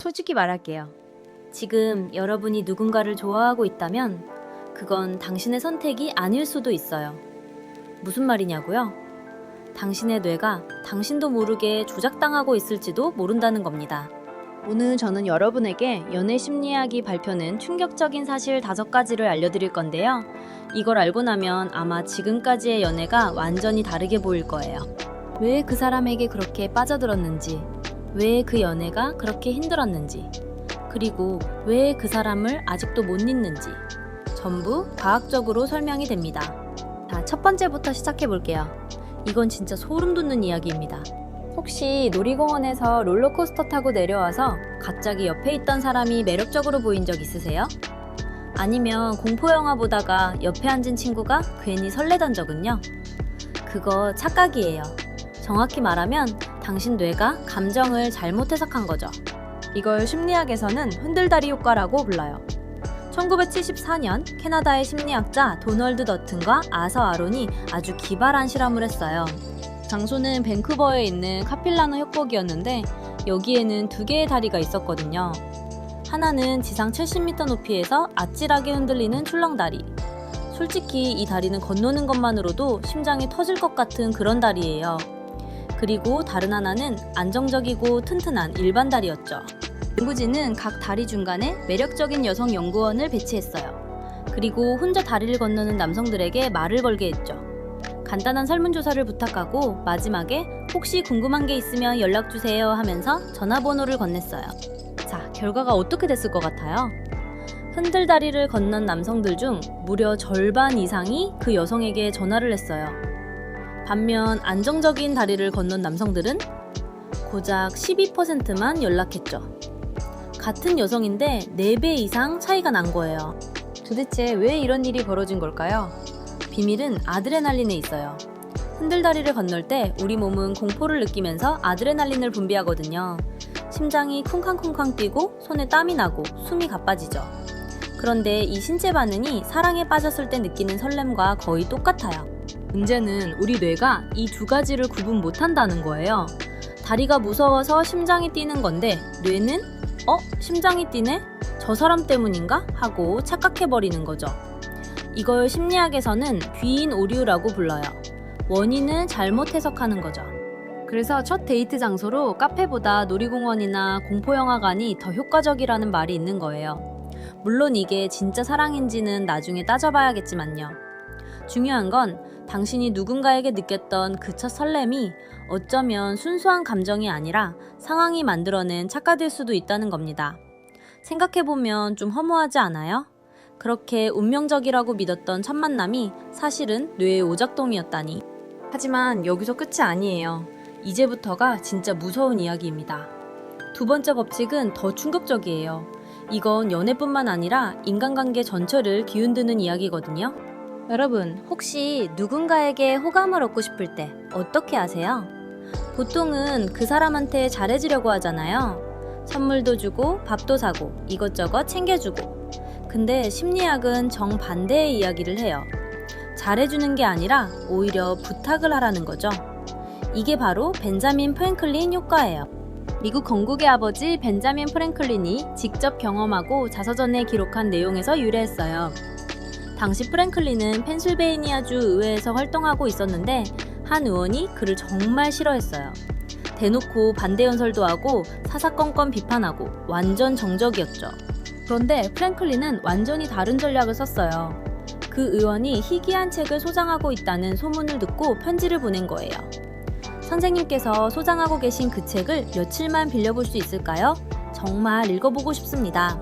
솔직히 말할게요. 지금 여러분이 누군가를 좋아하고 있다면 그건 당신의 선택이 아닐 수도 있어요. 무슨 말이냐고요? 당신의 뇌가 당신도 모르게 조작당하고 있을지도 모른다는 겁니다. 오늘 저는 여러분에게 연애 심리학이 발표는 충격적인 사실 5가지를 알려드릴 건데요. 이걸 알고 나면 아마 지금까지의 연애가 완전히 다르게 보일 거예요. 왜 그 사람에게 그렇게 빠져들었는지, 왜 그 연애가 그렇게 힘들었는지, 그리고 왜 그 사람을 아직도 못 잊는지 전부 과학적으로 설명이 됩니다. 자, 첫 번째부터 시작해 볼게요. 이건 진짜 소름 돋는 이야기입니다. 혹시 놀이공원에서 롤러코스터 타고 내려와서 갑자기 옆에 있던 사람이 매력적으로 보인 적 있으세요? 아니면 공포영화 보다가 옆에 앉은 친구가 괜히 설레던 적은요? 그거 착각이에요. 정확히 말하면 당신 뇌가 감정을 잘못 해석한 거죠. 이걸 심리학에서는 흔들다리 효과라고 불러요. 1974년 캐나다의 심리학자 도널드 더튼과 아서 아론이 아주 기발한 실험을 했어요. 장소는 밴쿠버에 있는 카필라노 협곡이었는데 여기에는 2개의 다리가 있었거든요. 하나는 지상 70m 높이에서 아찔하게 흔들리는 출렁다리. 솔직히 이 다리는 건너는 것만으로도 심장이 터질 것 같은 그런 다리예요. 그리고 다른 하나는 안정적이고 튼튼한 일반 다리였죠. 연구진은 각 다리 중간에 매력적인 여성 연구원을 배치했어요. 그리고 혼자 다리를 건너는 남성들에게 말을 걸게 했죠. 간단한 설문조사를 부탁하고 마지막에 혹시 궁금한 게 있으면 연락주세요 하면서 전화번호를 건넸어요. 자, 결과가 어떻게 됐을 것 같아요? 흔들다리를 건넌 남성들 중 무려 절반 이상이 그 여성에게 전화를 했어요. 반면 안정적인 다리를 건넌 남성들은 고작 12%만 연락했죠. 같은 여성인데 4배 이상 차이가 난 거예요. 도대체 왜 이런 일이 벌어진 걸까요? 비밀은 아드레날린에 있어요. 흔들다리를 건널 때 우리 몸은 공포를 느끼면서 아드레날린을 분비하거든요. 심장이 쿵쾅쿵쾅 뛰고 손에 땀이 나고 숨이 가빠지죠. 그런데 이 신체 반응이 사랑에 빠졌을 때 느끼는 설렘과 거의 똑같아요. 문제는 우리 뇌가 이 2가지를 구분 못한다는 거예요. 다리가 무서워서 심장이 뛰는 건데 뇌는 심장이 뛰네? 저 사람 때문인가? 하고 착각해버리는 거죠. 이걸 심리학에서는 귀인 오류라고 불러요. 원인을 잘못 해석하는 거죠. 그래서 첫 데이트 장소로 카페보다 놀이공원이나 공포영화관이 더 효과적이라는 말이 있는 거예요. 물론 이게 진짜 사랑인지는 나중에 따져봐야겠지만요. 중요한 건 당신이 누군가에게 느꼈던 그 첫 설렘이 어쩌면 순수한 감정이 아니라 상황이 만들어낸 착각일 수도 있다는 겁니다. 생각해보면 좀 허무하지 않아요? 그렇게 운명적이라고 믿었던 첫 만남이 사실은 뇌의 오작동이었다니. 하지만 여기서 끝이 아니에요. 이제부터가 진짜 무서운 이야기입니다. 2번째 법칙은 더 충격적이에요. 이건 연애뿐만 아니라 인간관계 전체를 뒤흔드는 이야기거든요. 여러분, 혹시 누군가에게 호감을 얻고 싶을 때 어떻게 하세요? 보통은 그 사람한테 잘해주려고 하잖아요. 선물도 주고 밥도 사고 이것저것 챙겨주고. 근데 심리학은 정반대의 이야기를 해요. 잘해주는 게 아니라 오히려 부탁을 하라는 거죠. 이게 바로 벤자민 프랭클린 효과예요. 미국 건국의 아버지 벤자민 프랭클린이 직접 경험하고 자서전에 기록한 내용에서 유래했어요. 당시 프랭클린은 펜실베이니아주 의회에서 활동하고 있었는데 한 의원이 그를 정말 싫어했어요. 대놓고 반대 연설도 하고 사사건건 비판하고 완전 정적이었죠. 그런데 프랭클린은 완전히 다른 전략을 썼어요. 그 의원이 희귀한 책을 소장하고 있다는 소문을 듣고 편지를 보낸 거예요. 선생님께서 소장하고 계신 그 책을 며칠만 빌려볼 수 있을까요? 정말 읽어보고 싶습니다.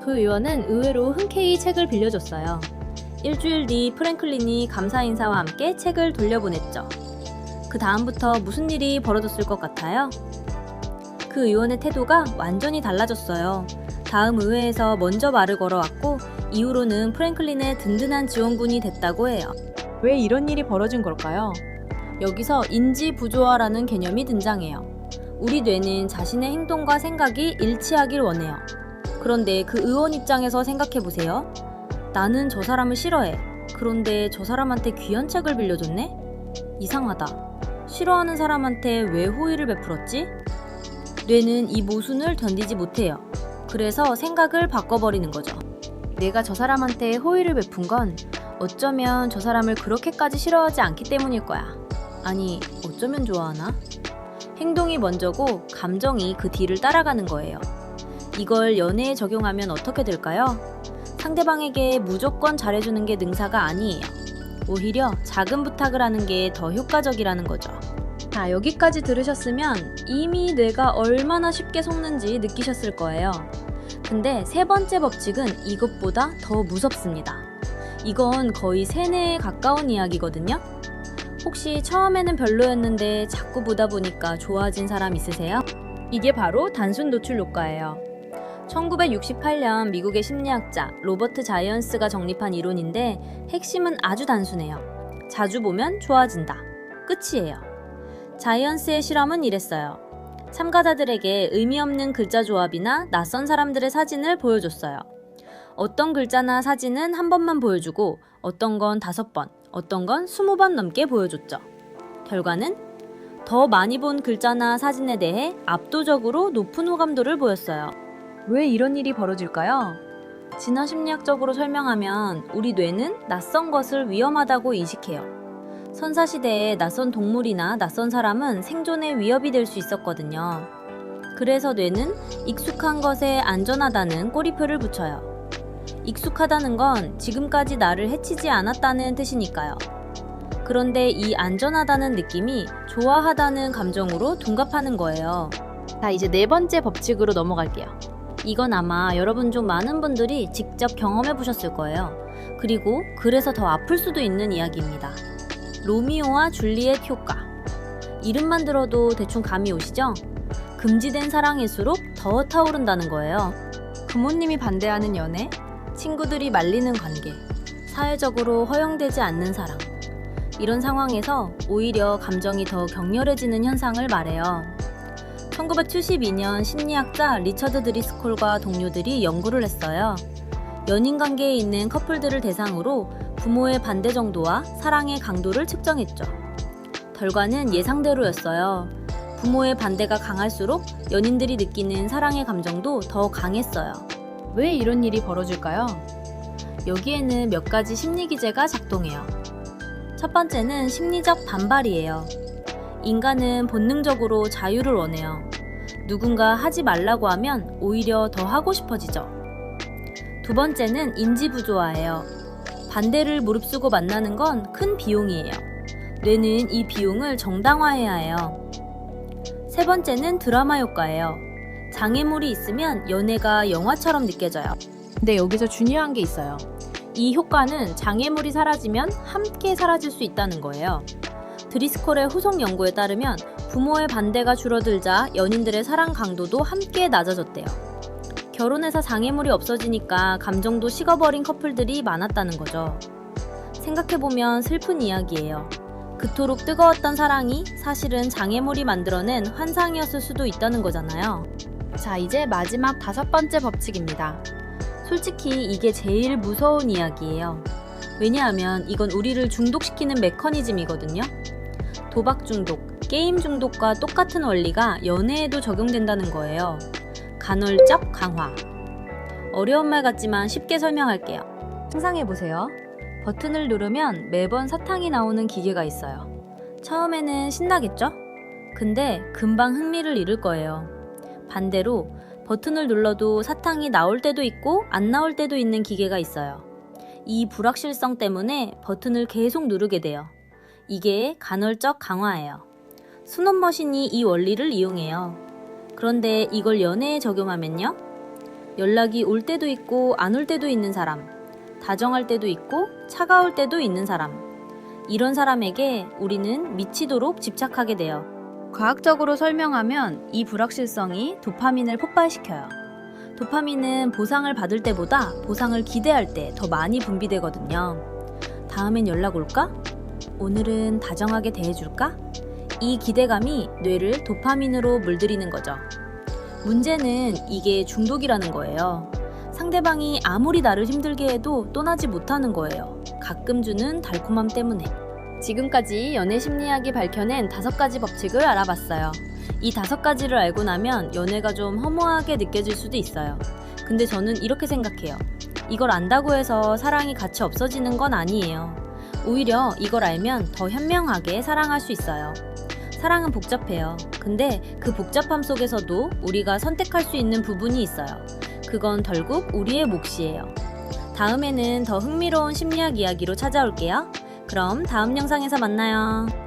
그 의원은 의외로 흔쾌히 책을 빌려줬어요. 일주일 뒤 프랭클린이 감사 인사와 함께 책을 돌려보냈죠. 그 다음부터 무슨 일이 벌어졌을 것 같아요? 그 의원의 태도가 완전히 달라졌어요. 다음 의회에서 먼저 말을 걸어왔고 이후로는 프랭클린의 든든한 지원군이 됐다고 해요. 왜 이런 일이 벌어진 걸까요? 여기서 인지부조화라는 개념이 등장해요. 우리 뇌는 자신의 행동과 생각이 일치하길 원해요. 그런데 그 의원 입장에서 생각해보세요. 나는 저 사람을 싫어해. 그런데 저 사람한테 귀한 책을 빌려줬네? 이상하다. 싫어하는 사람한테 왜 호의를 베풀었지? 뇌는 이 모순을 견디지 못해요. 그래서 생각을 바꿔버리는 거죠. 내가 저 사람한테 호의를 베푼 건 어쩌면 저 사람을 그렇게까지 싫어하지 않기 때문일 거야. 아니, 어쩌면 좋아하나? 행동이 먼저고 감정이 그 뒤를 따라가는 거예요. 이걸 연애에 적용하면 어떻게 될까요? 상대방에게 무조건 잘해주는 게 능사가 아니에요. 오히려 작은 부탁을 하는 게 더 효과적이라는 거죠. 자, 여기까지 들으셨으면 이미 뇌가 얼마나 쉽게 속는지 느끼셨을 거예요. 근데 세 번째 법칙은 이것보다 더 무섭습니다. 이건 거의 세뇌에 가까운 이야기거든요. 혹시 처음에는 별로였는데 자꾸 보다 보니까 좋아진 사람 있으세요? 이게 바로 단순 노출 효과예요. 1968년 미국의 심리학자 로버트 자이언스가 정립한 이론인데 핵심은 아주 단순해요. 자주 보면 좋아진다. 끝이에요. 자이언스의 실험은 이랬어요. 참가자들에게 의미 없는 글자 조합이나 낯선 사람들의 사진을 보여줬어요. 어떤 글자나 사진은 한 번만 보여주고 어떤 건 5번, 어떤 건 20번 넘게 보여줬죠. 결과는 더 많이 본 글자나 사진에 대해 압도적으로 높은 호감도를 보였어요. 왜 이런 일이 벌어질까요? 진화 심리학적으로 설명하면 우리 뇌는 낯선 것을 위험하다고 인식해요. 선사시대에 낯선 동물이나 낯선 사람은 생존에 위협이 될 수 있었거든요. 그래서 뇌는 익숙한 것에 안전하다는 꼬리표를 붙여요. 익숙하다는 건 지금까지 나를 해치지 않았다는 뜻이니까요. 그런데 이 안전하다는 느낌이 좋아하다는 감정으로 둔갑하는 거예요. 자, 이제 네 번째 법칙으로 넘어갈게요. 이건 아마 여러분 중 많은 분들이 직접 경험해 보셨을 거예요. 그리고 그래서 더 아플 수도 있는 이야기입니다. 로미오와 줄리엣 효과. 이름만 들어도 대충 감이 오시죠? 금지된 사랑일수록 더 타오른다는 거예요. 부모님이 반대하는 연애, 친구들이 말리는 관계, 사회적으로 허용되지 않는 사랑. 이런 상황에서 오히려 감정이 더 격렬해지는 현상을 말해요. 1972년 심리학자 리처드 드리스콜과 동료들이 연구를 했어요. 연인 관계에 있는 커플들을 대상으로 부모의 반대 정도와 사랑의 강도를 측정했죠. 결과는 예상대로였어요. 부모의 반대가 강할수록 연인들이 느끼는 사랑의 감정도 더 강했어요. 왜 이런 일이 벌어질까요? 여기에는 몇 가지 심리 기제가 작동해요. 첫 번째는 심리적 반발이에요. 인간은 본능적으로 자유를 원해요. 누군가 하지 말라고 하면 오히려 더 하고 싶어지죠. 두 번째는 인지부조화예요. 반대를 무릅쓰고 만나는 건 큰 비용이에요. 뇌는 이 비용을 정당화해야 해요. 세 번째는 드라마 효과예요. 장애물이 있으면 연애가 영화처럼 느껴져요. 근데 여기서 중요한 게 있어요. 이 효과는 장애물이 사라지면 함께 사라질 수 있다는 거예요. 드리스콜의 후속 연구에 따르면 부모의 반대가 줄어들자 연인들의 사랑 강도도 함께 낮아졌대요. 결혼해서 장애물이 없어지니까 감정도 식어버린 커플들이 많았다는 거죠. 생각해보면 슬픈 이야기예요. 그토록 뜨거웠던 사랑이 사실은 장애물이 만들어낸 환상이었을 수도 있다는 거잖아요. 자, 이제 마지막 5번째 법칙입니다. 솔직히 이게 제일 무서운 이야기예요. 왜냐하면 이건 우리를 중독시키는 메커니즘이거든요. 도박 중독, 게임 중독과 똑같은 원리가 연애에도 적용된다는 거예요. 간헐적 강화. 어려운 말 같지만 쉽게 설명할게요. 상상해보세요. 버튼을 누르면 매번 사탕이 나오는 기계가 있어요. 처음에는 신나겠죠? 근데 금방 흥미를 잃을 거예요. 반대로 버튼을 눌러도 사탕이 나올 때도 있고 안 나올 때도 있는 기계가 있어요. 이 불확실성 때문에 버튼을 계속 누르게 돼요. 이게 간헐적 강화예요. 스놉머신이 이 원리를 이용해요. 그런데 이걸 연애에 적용하면요? 연락이 올 때도 있고 안 올 때도 있는 사람, 다정할 때도 있고 차가울 때도 있는 사람. 이런 사람에게 우리는 미치도록 집착하게 돼요. 과학적으로 설명하면 이 불확실성이 도파민을 폭발시켜요. 도파민은 보상을 받을 때보다 보상을 기대할 때 더 많이 분비되거든요. 다음엔 연락 올까? 오늘은 다정하게 대해줄까? 이 기대감이 뇌를 도파민으로 물들이는 거죠. 문제는 이게 중독이라는 거예요. 상대방이 아무리 나를 힘들게 해도 떠나지 못하는 거예요. 가끔 주는 달콤함 때문에. 지금까지 연애 심리학이 밝혀낸 5가지 법칙을 알아봤어요. 이 5가지를 알고 나면 연애가 좀 허무하게 느껴질 수도 있어요. 근데 저는 이렇게 생각해요. 이걸 안다고 해서 사랑이 가치 없어지는 건 아니에요. 오히려 이걸 알면 더 현명하게 사랑할 수 있어요. 사랑은 복잡해요. 근데 그 복잡함 속에서도 우리가 선택할 수 있는 부분이 있어요. 그건 결국 우리의 몫이에요. 다음에는 더 흥미로운 심리학 이야기로 찾아올게요. 그럼 다음 영상에서 만나요.